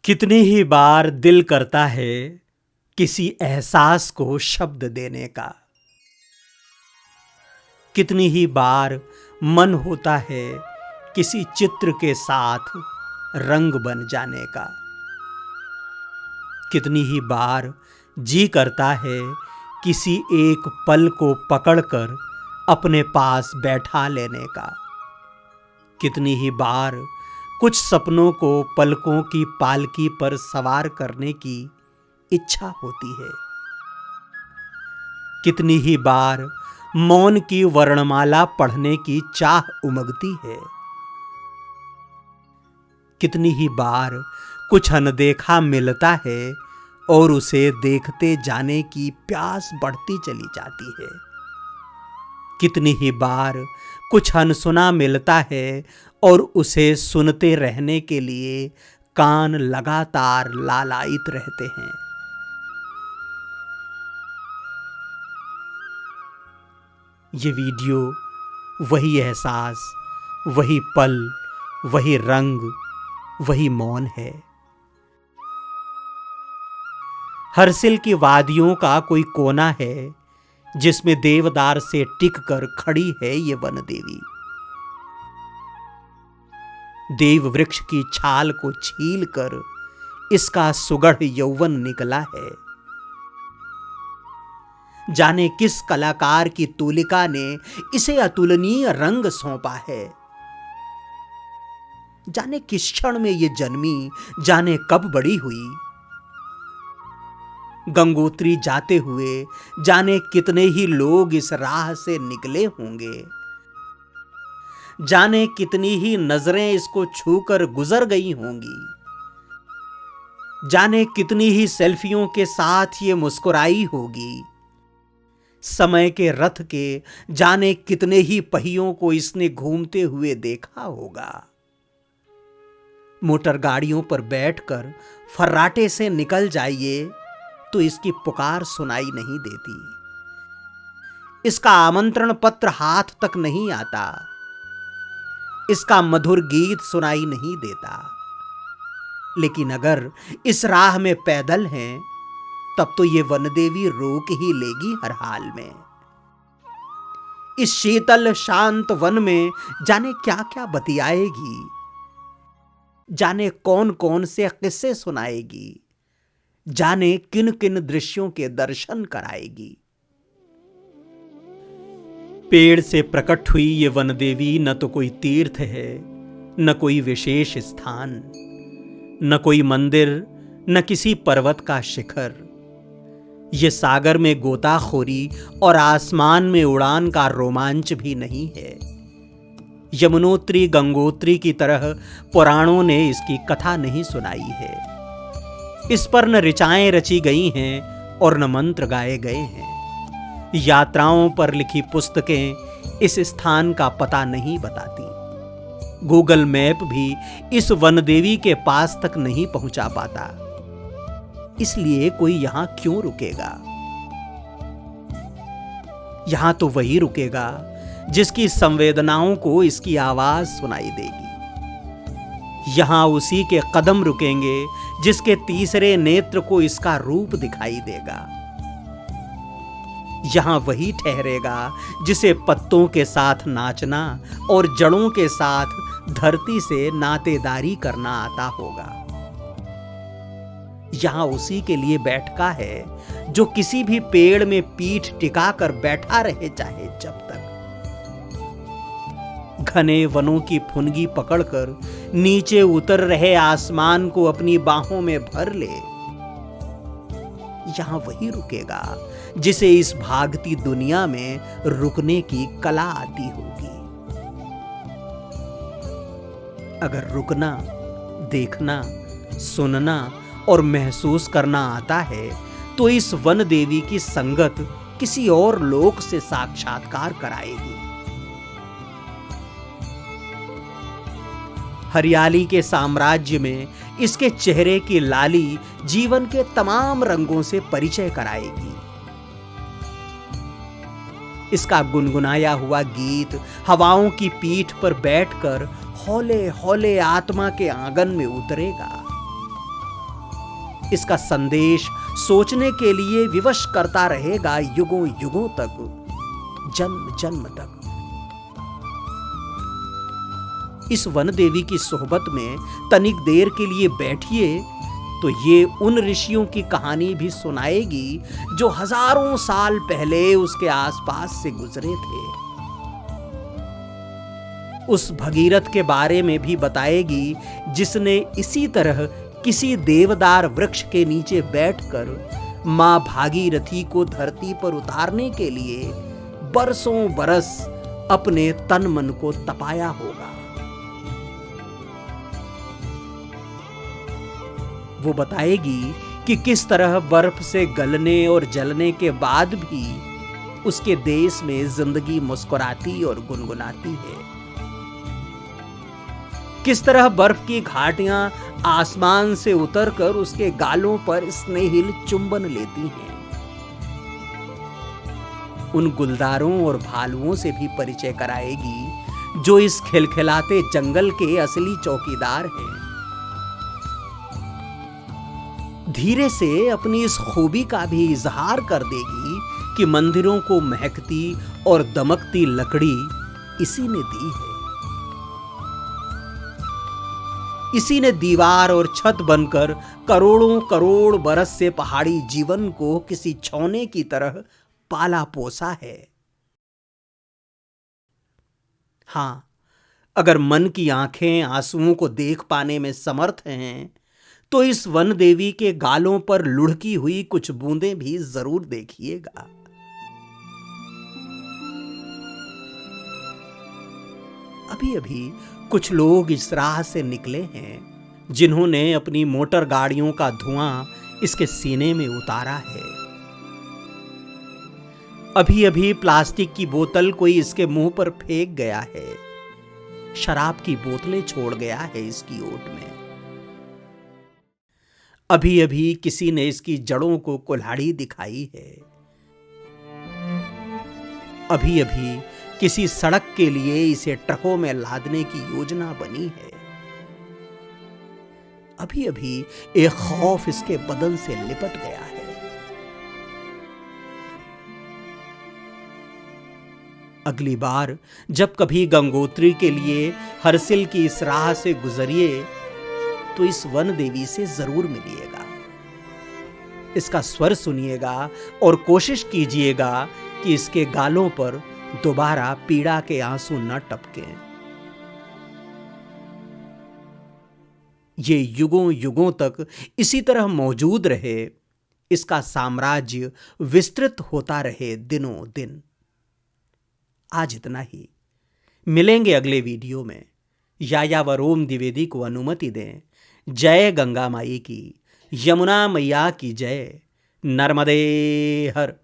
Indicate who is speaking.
Speaker 1: कितनी ही बार दिल करता है किसी एहसास को शब्द देने का। कितनी ही बार मन होता है किसी चित्र के साथ रंग बन जाने का। कितनी ही बार जी करता है किसी एक पल को पकड़कर अपने पास बैठा लेने का। कितनी ही बार कुछ सपनों को पलकों की पालकी पर सवार करने की इच्छा होती है। कितनी ही बार मौन की वर्णमाला पढ़ने की चाह उमगती है। कितनी ही बार कुछ अनदेखा मिलता है और उसे देखते जाने की प्यास बढ़ती चली जाती है। कितनी ही बार कुछ अनसुना मिलता है और उसे सुनते रहने के लिए कान लगातार लालायित रहते हैं। ये वीडियो वही एहसास, वही पल, वही रंग, वही मौन है। हर्सिल की वादियों का कोई कोना है जिसमें देवदार से टिककर खड़ी है ये वन देवी। देव वृक्ष की छाल को छीलकर इसका सुगढ़ यौवन निकला है। जाने किस कलाकार की तूलिका ने इसे अतुलनीय रंग सौंपा है। जाने किस क्षण में ये जन्मी, जाने कब बड़ी हुई। गंगोत्री जाते हुए जाने कितने ही लोग इस राह से निकले होंगे। जाने कितनी ही नजरें इसको छूकर गुजर गई होंगी। जाने कितनी ही सेल्फियों के साथ ये मुस्कुराई होगी। समय के रथ के जाने कितने ही पहियों को इसने घूमते हुए देखा होगा। मोटर गाड़ियों पर बैठकर फर्राटे से निकल जाइए तो इसकी पुकार सुनाई नहीं देती। इसका आमंत्रण पत्र हाथ तक नहीं आता। इसका मधुर गीत सुनाई नहीं देता। लेकिन अगर इस राह में पैदल हैं तब तो ये वनदेवी रोक ही लेगी हर हाल में। इस शीतल शांत वन में जाने क्या क्या बतियाएगी। जाने कौन कौन से किस्से सुनाएगी। जाने किन किन दृश्यों के दर्शन कराएगी। पेड़ से प्रकट हुई ये वनदेवी न तो कोई तीर्थ है, न कोई विशेष स्थान, न कोई मंदिर, न किसी पर्वत का शिखर। ये सागर में गोताखोरी और आसमान में उड़ान का रोमांच भी नहीं है। यमुनोत्री गंगोत्री की तरह पुराणों ने इसकी कथा नहीं सुनाई है। इस पर न ऋचाएं रची गई हैं और न मंत्र गाए गए हैं। यात्राओं पर लिखी पुस्तकें इस स्थान का पता नहीं बताती। गूगल मैप भी इस वनदेवी के पास तक नहीं पहुंचा पाता। इसलिए कोई यहां क्यों रुकेगा? यहां तो वही रुकेगा जिसकी संवेदनाओं को इसकी आवाज सुनाई देगी। यहां उसी के कदम रुकेंगे जिसके तीसरे नेत्र को इसका रूप दिखाई देगा। यहां वही ठहरेगा जिसे पत्तों के साथ नाचना और जड़ों के साथ धरती से नातेदारी करना आता होगा। यहां उसी के लिए बैठका है जो किसी भी पेड़ में पीठ टिकाकर बैठा रहे चाहे जब तक। घने वनों की फुनगी पकड़कर नीचे उतर रहे आसमान को अपनी बाहों में भर ले। यहां वही रुकेगा जिसे इस भागती दुनिया में रुकने की कला आती होगी। अगर रुकना, देखना, सुनना और महसूस करना आता है तो इस वन देवी की संगत किसी और लोक से साक्षात्कार कराएगी। हरियाली के साम्राज्य में इसके चेहरे की लाली जीवन के तमाम रंगों से परिचय कराएगी। इसका गुनगुनाया हुआ गीत हवाओं की पीठ पर बैठकर हौले हौले आत्मा के आंगन में उतरेगा। इसका संदेश सोचने के लिए विवश करता रहेगा युगों युगों तक, जन्म जन्म तक। इस वन देवी की सोहबत में तनिक देर के लिए बैठिए तो ये उन ऋषियों की कहानी भी सुनाएगी जो हजारों साल पहले उसके आसपास से गुजरे थे। उस भगीरथ के बारे में भी बताएगी जिसने इसी तरह किसी देवदार वृक्ष के नीचे बैठकर मां भागीरथी को धरती पर उतारने के लिए बरसों बरस अपने तन मन को तपाया होगा। वो बताएगी कि किस तरह बर्फ से गलने और जलने के बाद भी उसके देश में जिंदगी मुस्कुराती और गुनगुनाती है। किस तरह बर्फ की घाटियां आसमान से उतरकर उसके गालों पर स्नेहिल चुंबन लेती हैं। उन गुलदारों और भालुओं से भी परिचय कराएगी जो इस खिलखिलाते जंगल के असली चौकीदार हैं। धीरे से अपनी इस खूबी का भी इजहार कर देगी कि मंदिरों को महकती और दमकती लकड़ी इसी ने दी है। इसी ने दीवार और छत बनकर करोड़ों करोड़ बरस से पहाड़ी जीवन को किसी छौने की तरह पाला पोसा है। हां, अगर मन की आंखें आंसुओं को देख पाने में समर्थ हैं तो इस वन देवी के गालों पर लुढ़की हुई कुछ बूंदें भी जरूर देखिएगा। अभी अभी कुछ लोग इस राह से निकले हैं जिन्होंने अपनी मोटर गाड़ियों का धुआं इसके सीने में उतारा है। अभी अभी प्लास्टिक की बोतल कोई इसके मुंह पर फेंक गया है। शराब की बोतलें छोड़ गया है इसकी ओट में। अभी अभी किसी ने इसकी जड़ों को कुल्हाड़ी दिखाई है। अभी अभी किसी सड़क के लिए इसे ट्रकों में लादने की योजना बनी है। अभी अभी एक खौफ इसके बदन से लिपट गया है। अगली बार जब कभी गंगोत्री के लिए हरसिल की इस राह से गुजरिए तो इस वन देवी से जरूर मिलिएगा। इसका स्वर सुनिएगा और कोशिश कीजिएगा कि इसके गालों पर दोबारा पीड़ा के आंसू न टपकें। ये युगों युगों तक इसी तरह मौजूद रहे, इसका साम्राज्य विस्तृत होता रहे दिनों दिन। आज इतना ही। मिलेंगे अगले वीडियो में। यायावरोम द्विवेदी को अनुमति दें। जय गंगा माई की, यमुना मैया की जय, नर्मदे हर।